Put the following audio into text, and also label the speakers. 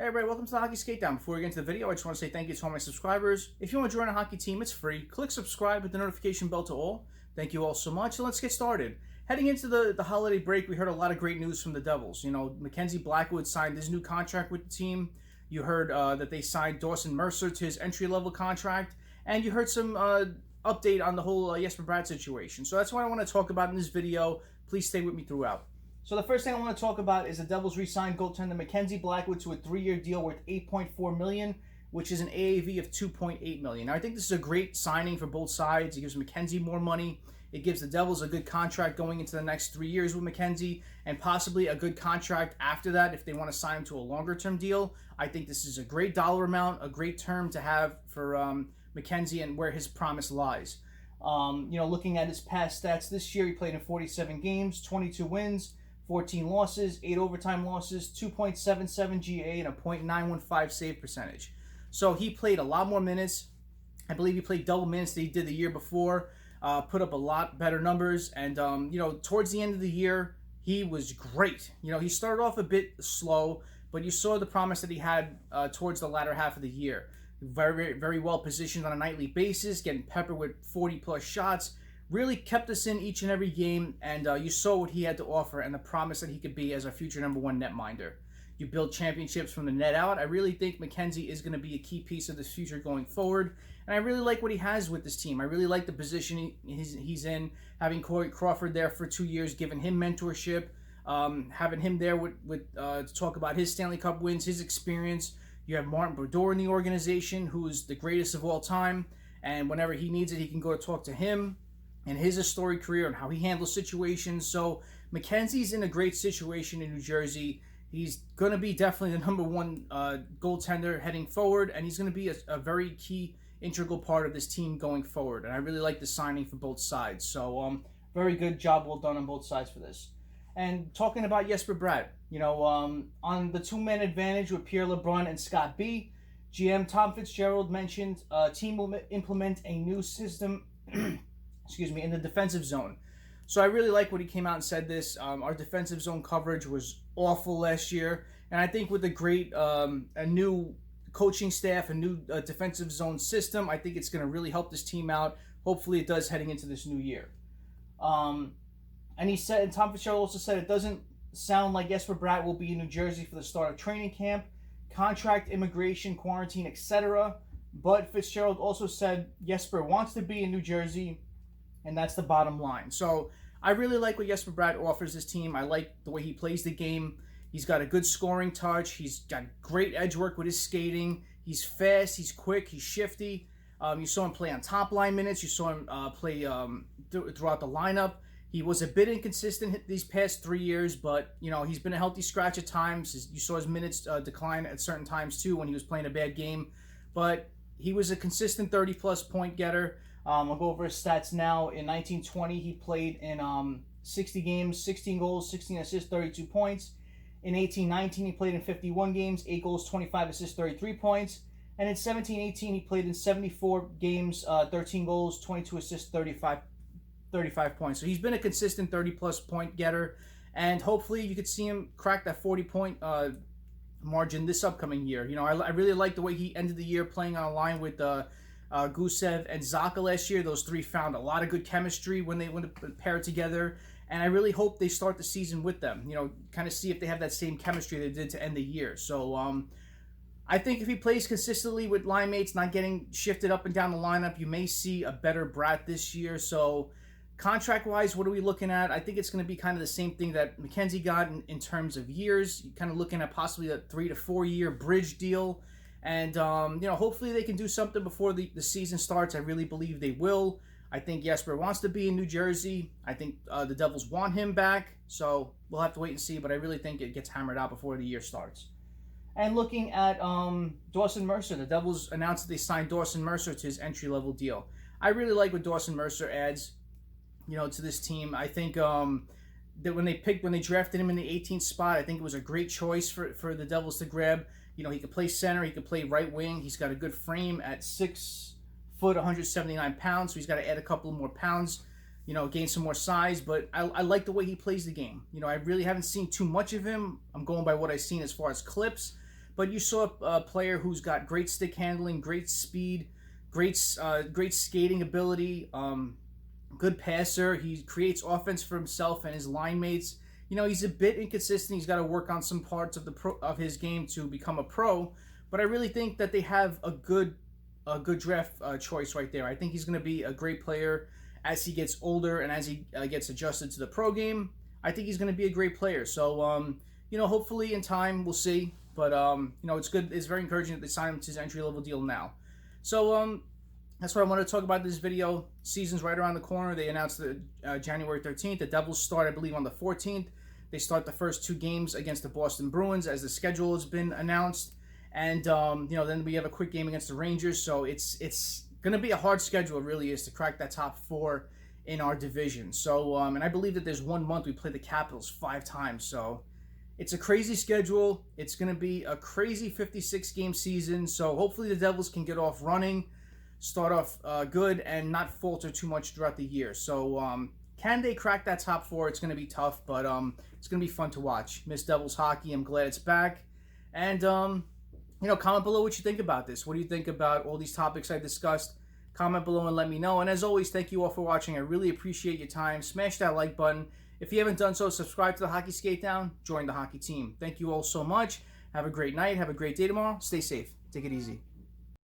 Speaker 1: Hey everybody, welcome to the Hockey Skate Down. Before we get into the video, I just want to say thank you to all my subscribers. If you want to join a hockey team, it's free. Click subscribe with the notification bell to all. Thank you all so much. So let's get started. Heading into the holiday break, we heard a lot of great news from the Devils. You know, Mackenzie Blackwood signed his new contract with the team. You heard that they signed Dawson Mercer to his entry-level contract. And you heard some update on the whole Jesper Bratt situation. So that's what I want to talk about in this video. Please stay with me throughout. So the first thing I want to talk about is the Devils re-signed goaltender Mackenzie Blackwood to a 3-year deal worth $8.4 million, which is an AAV of $2.8 million. Now, I think this is a great signing for both sides. It gives Mackenzie more money. It gives the Devils a good contract going into the next 3 years with Mackenzie, and possibly a good contract after that if they want to sign him to a longer-term deal. I think this is a great dollar amount, a great term to have for Mackenzie and where his promise lies. Looking at his past stats this year, he played in 47 games, 22 wins, 14 losses, 8 overtime losses, 2.77 GA, and a .915 save percentage. So he played a lot more minutes. I believe he played double minutes that he did the year before, put up a lot better numbers. And, towards the end of the year, he was great. He started off a bit slow, but you saw the promise that he had towards the latter half of the year. Very, very well positioned on a nightly basis, getting peppered with 40-plus shots. Really kept us in each and every game, and you saw what he had to offer and the promise that he could be as a future #1 netminder. You build championships from the net out. I really think Mckenzie is going to be a key piece of this future going forward, and I really like what he has with this team. I really like the position he's in, having Crawford there for 2 years, giving him mentorship, having him there to talk about his Stanley Cup wins, his experience. You have Martin Brodeur in the organization, who is the greatest of all time, and whenever he needs it, he can go to talk to him and his historic career and how he handles situations. So Mackenzie's in a great situation in New Jersey. He's going to be definitely the #1 goaltender heading forward, and he's going to be a very key, integral part of this team going forward. And I really like the signing for both sides. So very good job well done on both sides for this. And talking about Jesper Bratt, on the two-man advantage with Pierre LeBrun and Scott B, GM Tom Fitzgerald mentioned team will implement a new system in the defensive zone. So I really like what he came out and said this. Our defensive zone coverage was awful last year. And I think with a new coaching staff, a new defensive zone system, I think it's going to really help this team out. Hopefully it does heading into this new year. And Tom Fitzgerald also said it doesn't sound like Jesper Bratt will be in New Jersey for the start of training camp, contract, immigration, quarantine, etc. But Fitzgerald also said Jesper wants to be in New Jersey, and that's the bottom line. So I really like what Jesper Bratt offers this team. I like the way he plays the game. He's got a good scoring touch. He's got great edge work with his skating. He's fast. He's quick. He's shifty. You saw him play on top line minutes. You saw him play throughout the lineup. He was a bit inconsistent these past 3 years, but, he's been a healthy scratch at times. You saw his minutes decline at certain times, too, when he was playing a bad game. But he was a consistent 30-plus point getter. I'll go over his stats now. In 1920, he played in 60 games, 16 goals, 16 assists, 32 points. In 1819, he played in 51 games, 8 goals, 25 assists, 33 points. And in 1718, he played in 74 games, 13 goals, 22 assists, 35 points. So he's been a consistent 30-plus point getter, and hopefully you could see him crack that 40-point margin this upcoming year. I really like the way he ended the year playing on a line with Gusev and Zajac last year. Those three found a lot of good chemistry when they paired together, and I really hope they start the season with them. Kind of see if they have that same chemistry they did to end the year. So I think if he plays consistently with line mates, not getting shifted up and down the lineup, you may see a better Bratt this year. So contract-wise, what are we looking at? I think it's going to be kind of the same thing that Mckenzie got in terms of years. You're kind of looking at possibly a 3 to 4 year bridge deal. And, hopefully they can do something before the season starts. I really believe they will. I think Jesper wants to be in New Jersey. I think the Devils want him back. So we'll have to wait and see. But I really think it gets hammered out before the year starts. And looking at Dawson Mercer, the Devils announced that they signed Dawson Mercer to his entry-level deal. I really like what Dawson Mercer adds, to this team. I think that when they drafted him in the 18th spot, I think it was a great choice for the Devils to grab. He could play center. He could play right wing. He's got a good frame at 6 foot, 179 pounds. So he's got to add a couple more pounds, gain some more size. But I like the way he plays the game. I really haven't seen too much of him. I'm going by what I've seen as far as clips. but you saw a player who's got great stick handling, great speed, great skating ability, good passer. He creates offense for himself and his line mates. You know, he's a bit inconsistent. He's got to work on some parts of his game to become a pro. But I really think that they have a good draft choice right there. I think he's going to be a great player as he gets older and as he gets adjusted to the pro game. I think he's going to be a great player. So, you know, hopefully in time we'll see. But, you know, it's good. It's very encouraging that they signed him to his entry-level deal now. So, that's what I wanted to talk about in this video. Season's right around the corner. They announced the January 13th. The Devils start, I believe, on the 14th. They start the first 2 games against the Boston Bruins as the schedule has been announced. And, you know, then we have a quick game against the Rangers. So it's going to be a hard schedule, it really is, to crack that top 4 in our division. So, and I believe that there's 1 month we play the Capitals 5 times. So it's a crazy schedule. It's going to be a crazy 56-game season. So hopefully the Devils can get off running, start off good, and not falter too much throughout the year. So can they crack that top 4? It's going to be tough, but it's going to be fun to watch. Miss Devils hockey. I'm glad it's back. And, you know, comment below what you think about this. What do you think about all these topics I discussed? Comment below and let me know. And as always, thank you all for watching. I really appreciate your time. Smash that like button. If you haven't done so, subscribe to the Hockey Skate Down. Join the hockey team. Thank you all so much. Have a great night. Have a great day tomorrow. Stay safe. Take it easy.